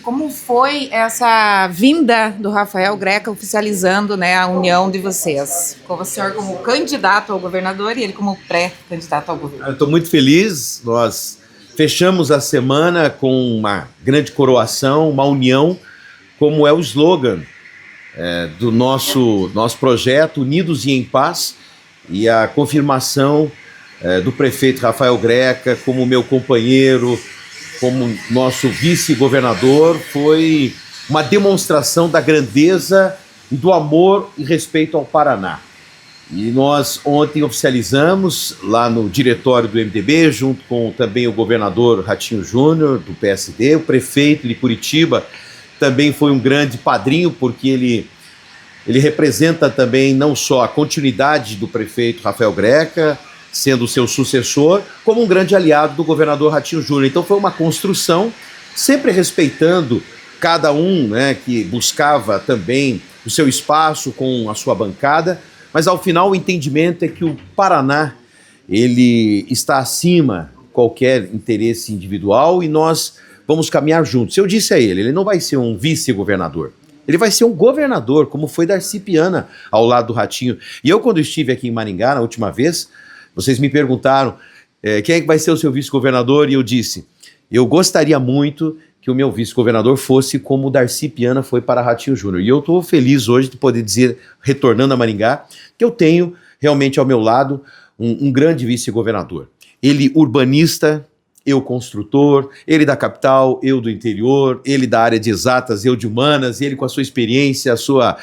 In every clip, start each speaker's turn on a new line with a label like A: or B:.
A: Como foi essa vinda do Rafael Greca oficializando, né, a união de vocês? Com o senhor como candidato ao governador e ele como pré-candidato ao governo.
B: Estou muito feliz. Nós fechamos a semana com uma grande coroação, uma união, como é o slogan do nosso projeto, Unidos e em Paz, e a confirmação do prefeito Rafael Greca como meu companheiro, como nosso vice-governador, foi uma demonstração da grandeza e do amor e respeito ao Paraná. E nós ontem oficializamos lá no diretório do MDB, junto com também o governador Ratinho Júnior, do PSD, o prefeito de Curitiba também foi um grande padrinho, porque ele representa também não só a continuidade do prefeito Rafael Greca, sendo o seu sucessor, como um grande aliado do governador Ratinho Júnior. Então foi uma construção, sempre respeitando cada um, né, que buscava também o seu espaço com a sua bancada, mas ao final o entendimento é que o Paraná, ele está acima de qualquer interesse individual e nós vamos caminhar juntos. Eu disse a ele não vai ser um vice-governador, ele vai ser um governador, como foi Darcy Piana ao lado do Ratinho. E eu, quando estive aqui em Maringá na última vez, vocês me perguntaram quem é que vai ser o seu vice-governador, e eu disse, eu gostaria muito que o meu vice-governador fosse como o Darcy Piana foi para Ratinho Júnior. E eu estou feliz hoje de poder dizer, retornando a Maringá, que eu tenho realmente ao meu lado um grande vice-governador. Ele urbanista, eu construtor, ele da capital, eu do interior, ele da área de exatas, eu de humanas, ele com a sua experiência, a sua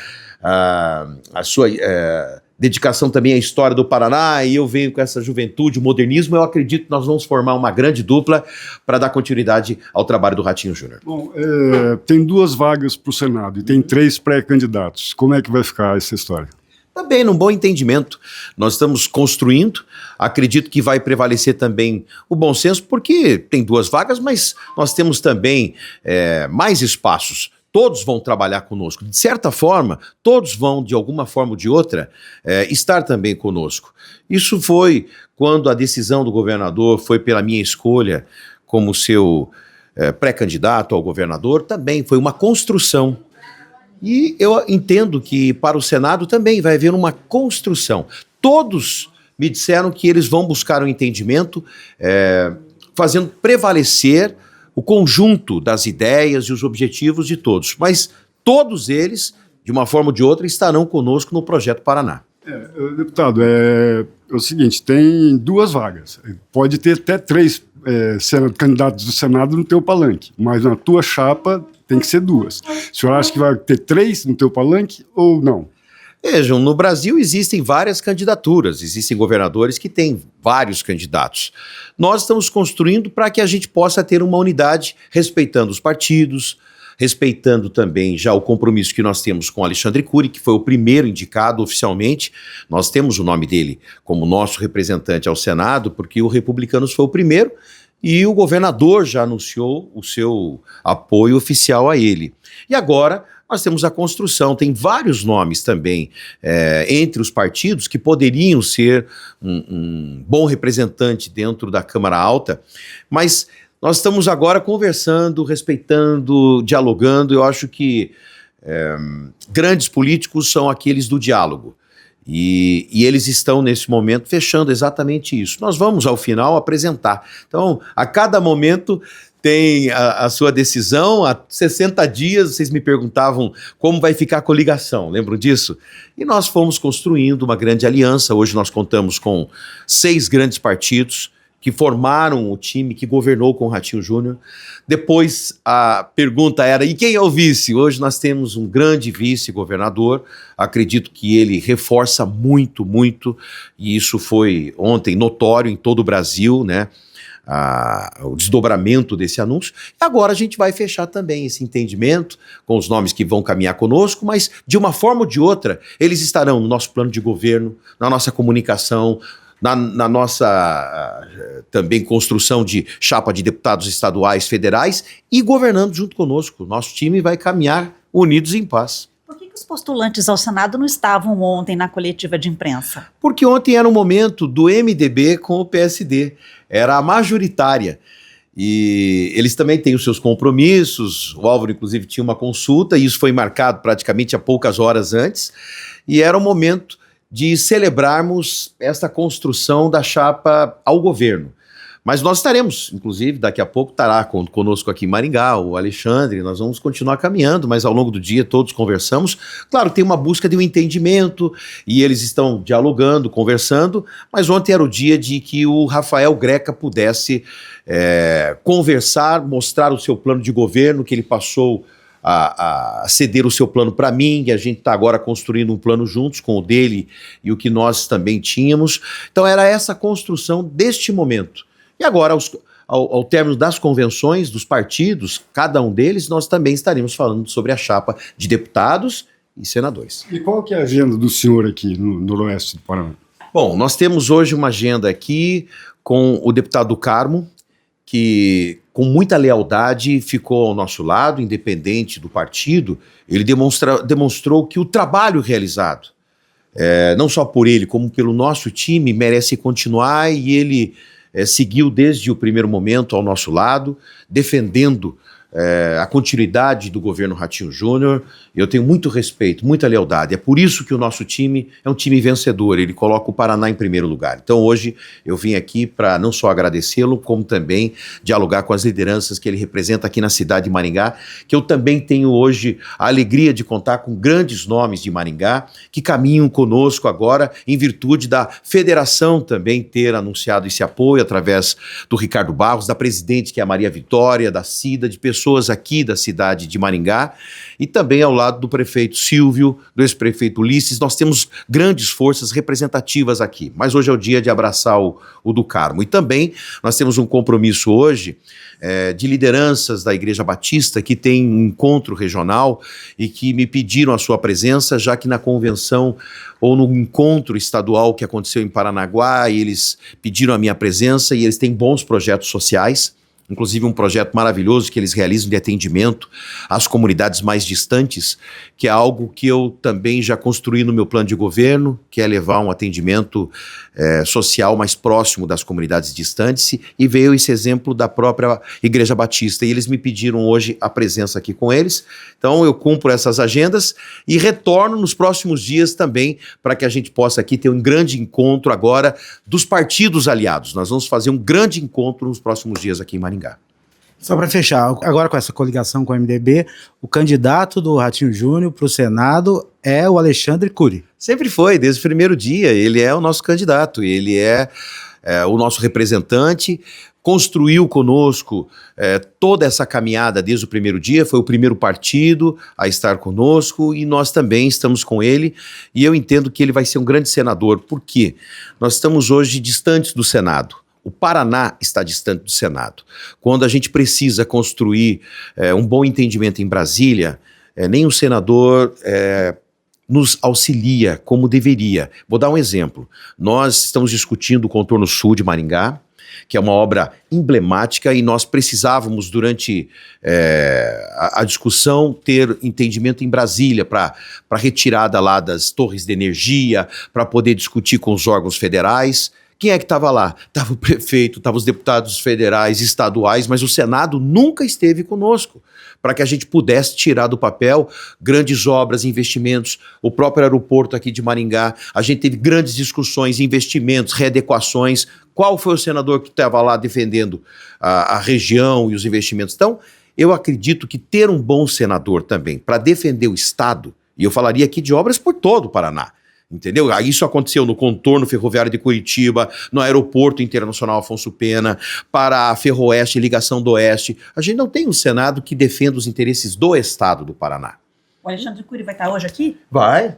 B: dedicação também à história do Paraná, e eu venho com essa juventude, o modernismo. Eu acredito que nós vamos formar uma grande dupla para dar continuidade ao trabalho do Ratinho Júnior.
C: Bom, tem 2 vagas para o Senado e tem 3 pré-candidatos. Como é que vai ficar essa história?
B: Também num bom entendimento. Nós estamos construindo, acredito que vai prevalecer também o bom senso, porque tem 2 vagas, mas nós temos também mais espaços. Todos vão trabalhar conosco. De certa forma, todos vão, de alguma forma ou de outra, estar também conosco. Isso foi quando a decisão do governador foi pela minha escolha como seu pré-candidato ao governador, também foi uma construção. E eu entendo que para o Senado também vai haver uma construção. Todos me disseram que eles vão buscar um entendimento, fazendo prevalecer o conjunto das ideias e os objetivos de todos. Mas todos eles, de uma forma ou de outra, estarão conosco no Projeto Paraná.
C: Deputado, é o seguinte, tem 2 vagas. Pode ter até 3 candidatos do Senado no teu palanque, mas na tua chapa tem que ser 2. O senhor acha que vai ter 3 no teu palanque ou não?
B: Vejam, no Brasil existem várias candidaturas, existem governadores que têm vários candidatos. Nós estamos construindo para que a gente possa ter uma unidade, respeitando os partidos, respeitando também já o compromisso que nós temos com Alexandre Cury, que foi o primeiro indicado oficialmente. Nós temos o nome dele como nosso representante ao Senado, porque o Republicanos foi o primeiro, e o governador já anunciou o seu apoio oficial a ele. E agora nós temos a construção, tem vários nomes também entre os partidos que poderiam ser um bom representante dentro da Câmara Alta, mas nós estamos agora conversando, respeitando, dialogando. Eu acho que grandes políticos são aqueles do diálogo. E eles estão, nesse momento, fechando exatamente isso. Nós vamos, ao final, apresentar. Então, a cada momento tem a sua decisão. Há 60 dias, vocês me perguntavam como vai ficar a coligação, lembram disso? E nós fomos construindo uma grande aliança. Hoje nós contamos com 6 grandes partidos que formaram o time que governou com o Ratinho Júnior. Depois a pergunta era, e quem é o vice? Hoje nós temos um grande vice-governador, acredito que ele reforça muito, muito, e isso foi ontem notório em todo o Brasil, né? O desdobramento desse anúncio. Agora a gente vai fechar também esse entendimento com os nomes que vão caminhar conosco, mas de uma forma ou de outra, eles estarão no nosso plano de governo, na nossa comunicação, na nossa também construção de chapa de deputados estaduais, federais, e governando junto conosco. Nosso time vai caminhar unidos em paz.
D: Por que os postulantes ao Senado não estavam ontem na coletiva de imprensa?
B: Porque ontem era um momento do MDB com o PSD, era a majoritária. E eles também têm os seus compromissos. O Álvaro, inclusive, tinha uma consulta, e isso foi marcado praticamente há poucas horas antes. E era o momento de celebrarmos esta construção da chapa ao governo. Mas nós estaremos, inclusive, daqui a pouco estará conosco aqui em Maringá, o Alexandre, nós vamos continuar caminhando, mas ao longo do dia todos conversamos. Claro, tem uma busca de um entendimento, e eles estão dialogando, conversando, mas ontem era o dia de que o Rafael Greca pudesse conversar, mostrar o seu plano de governo, que ele passou a ceder o seu plano para mim, e a gente está agora construindo um plano juntos com o dele e o que nós também tínhamos. Então era essa construção deste momento. E agora, ao término das convenções dos partidos, cada um deles, nós também estaremos falando sobre a chapa de deputados e senadores.
C: E qual que é a agenda do senhor aqui no Noroeste do Paraná?
B: Bom, nós temos hoje uma agenda aqui com o deputado Carmo, que com muita lealdade ficou ao nosso lado, independente do partido. Ele demonstrou que o trabalho realizado, não só por ele, como pelo nosso time, merece continuar, e ele seguiu desde o primeiro momento ao nosso lado, defendendo a continuidade do governo Ratinho Júnior. Eu tenho muito respeito, muita lealdade. É por isso que o nosso time é um time vencedor, ele coloca o Paraná em primeiro lugar. Então hoje eu vim aqui para não só agradecê-lo, como também dialogar com as lideranças que ele representa aqui na cidade de Maringá, que eu também tenho hoje a alegria de contar com grandes nomes de Maringá, que caminham conosco agora, em virtude da federação também ter anunciado esse apoio através do Ricardo Barros, da presidente, que é a Maria Vitória, da Cida, de pessoas aqui da cidade de Maringá, e também ao lado do prefeito Silvio, do ex-prefeito Ulisses. Nós temos grandes forças representativas aqui, mas hoje é o dia de abraçar o do Carmo. E também nós temos um compromisso hoje de lideranças da Igreja Batista, que tem um encontro regional e que me pediram a sua presença, já que na convenção ou no encontro estadual que aconteceu em Paranaguá, eles pediram a minha presença, e eles têm bons projetos sociais, inclusive um projeto maravilhoso que eles realizam de atendimento às comunidades mais distantes, que é algo que eu também já construí no meu plano de governo, que é levar um atendimento social mais próximo das comunidades distantes, e veio esse exemplo da própria Igreja Batista, e eles me pediram hoje a presença aqui com eles. Então eu cumpro essas agendas e retorno nos próximos dias também, para que a gente possa aqui ter um grande encontro agora dos partidos aliados. Nós vamos fazer um grande encontro nos próximos dias aqui em Maringá.
E: Só para fechar, agora com essa coligação com o MDB, o candidato do Ratinho Júnior para o Senado é o Alexandre Cury.
B: Sempre foi, desde o primeiro dia. Ele é o nosso candidato, ele é o nosso representante, construiu conosco toda essa caminhada desde o primeiro dia, foi o primeiro partido a estar conosco, e nós também estamos com ele, e eu entendo que ele vai ser um grande senador. Por quê? Nós estamos hoje distantes do Senado. O Paraná está distante do Senado. Quando a gente precisa construir um bom entendimento em Brasília, nem o senador nos auxilia como deveria. Vou dar um exemplo. Nós estamos discutindo o contorno sul de Maringá, que é uma obra emblemática, e nós precisávamos, durante a discussão, ter entendimento em Brasília para retirada lá das torres de energia, para poder discutir com os órgãos federais. Quem é que estava lá? Estava o prefeito, estavam os deputados federais, estaduais, mas o Senado nunca esteve conosco, para que a gente pudesse tirar do papel grandes obras, investimentos, o próprio aeroporto aqui de Maringá. A gente teve grandes discussões, investimentos, readequações. Qual foi o senador que estava lá defendendo a região e os investimentos? Então, eu acredito que ter um bom senador também para defender o Estado, e eu falaria aqui de obras por todo o Paraná, entendeu? Isso aconteceu no contorno ferroviário de Curitiba, no aeroporto internacional Afonso Pena, para a Ferroeste, ligação do Oeste. A gente não tem um Senado que defenda os interesses do Estado do Paraná.
D: O Alexandre Cury vai estar hoje aqui?
B: Vai.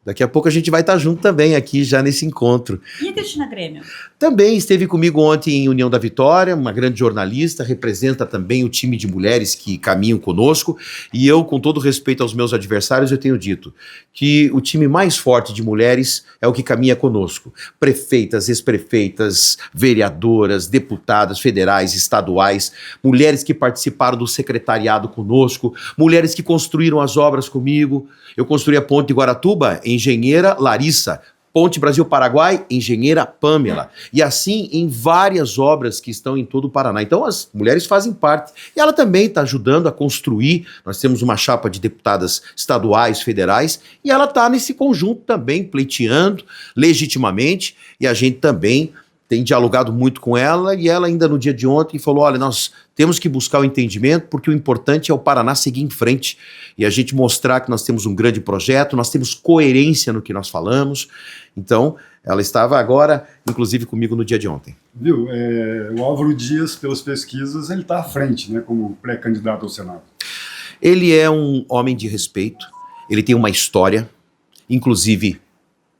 B: Daqui a pouco a gente vai estar junto também aqui, já nesse encontro.
D: E a Cristina Grêmio?
B: Também esteve comigo ontem em União da Vitória, uma grande jornalista, representa também o time de mulheres que caminham conosco, e eu, com todo respeito aos meus adversários, eu tenho dito que o time mais forte de mulheres é o que caminha conosco. Prefeitas, ex-prefeitas, vereadoras, deputadas federais, estaduais, mulheres que participaram do secretariado conosco, mulheres que construíram as obras comigo. Eu construí a ponte de Guaratuba, engenheira Larissa, Ponte Brasil-Paraguai, engenheira Pamela. E assim em várias obras que estão em todo o Paraná. Então as mulheres fazem parte. E ela também está ajudando a construir. Nós temos uma chapa de deputadas estaduais, federais, e ela está nesse conjunto também, pleiteando legitimamente. E a gente também tem dialogado muito com ela, e ela ainda no dia de ontem falou, olha, nós temos que buscar o entendimento, porque o importante é o Paraná seguir em frente, e a gente mostrar que nós temos um grande projeto, nós temos coerência no que nós falamos. Então, ela estava agora, inclusive comigo no dia de ontem.
C: Viu, o Álvaro Dias, pelas pesquisas, ele está à frente, né, como pré-candidato ao Senado.
B: Ele é um homem de respeito, ele tem uma história, inclusive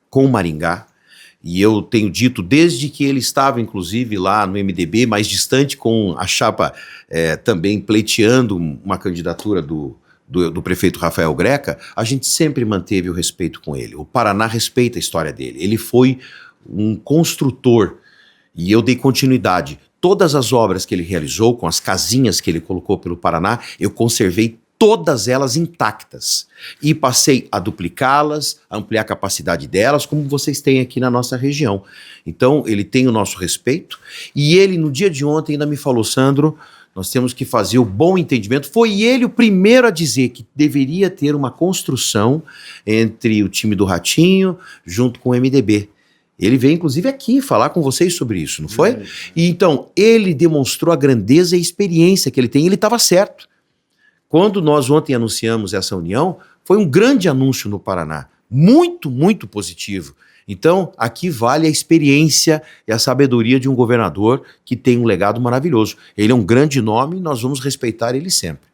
B: com Maringá, e eu tenho dito desde que ele estava, inclusive, lá no MDB, mais distante, com a chapa também pleiteando uma candidatura do prefeito Rafael Greca, a gente sempre manteve o respeito com ele. O Paraná respeita a história dele. Ele foi um construtor e eu dei continuidade. Todas as obras que ele realizou, com as casinhas que ele colocou pelo Paraná, eu conservei todas elas intactas. E passei a duplicá-las, a ampliar a capacidade delas, como vocês têm aqui na nossa região. Então, ele tem o nosso respeito. E ele, no dia de ontem, ainda me falou, Sandro, nós temos que fazer o bom entendimento. Foi ele o primeiro a dizer que deveria ter uma construção entre o time do Ratinho junto com o MDB. Ele veio, inclusive, aqui falar com vocês sobre isso, não foi? E então, ele demonstrou a grandeza e a experiência que ele tem, e ele estava certo. Quando nós ontem anunciamos essa união, foi um grande anúncio no Paraná, muito, muito positivo. Então, aqui vale a experiência e a sabedoria de um governador que tem um legado maravilhoso. Ele é um grande nome e nós vamos respeitar ele sempre.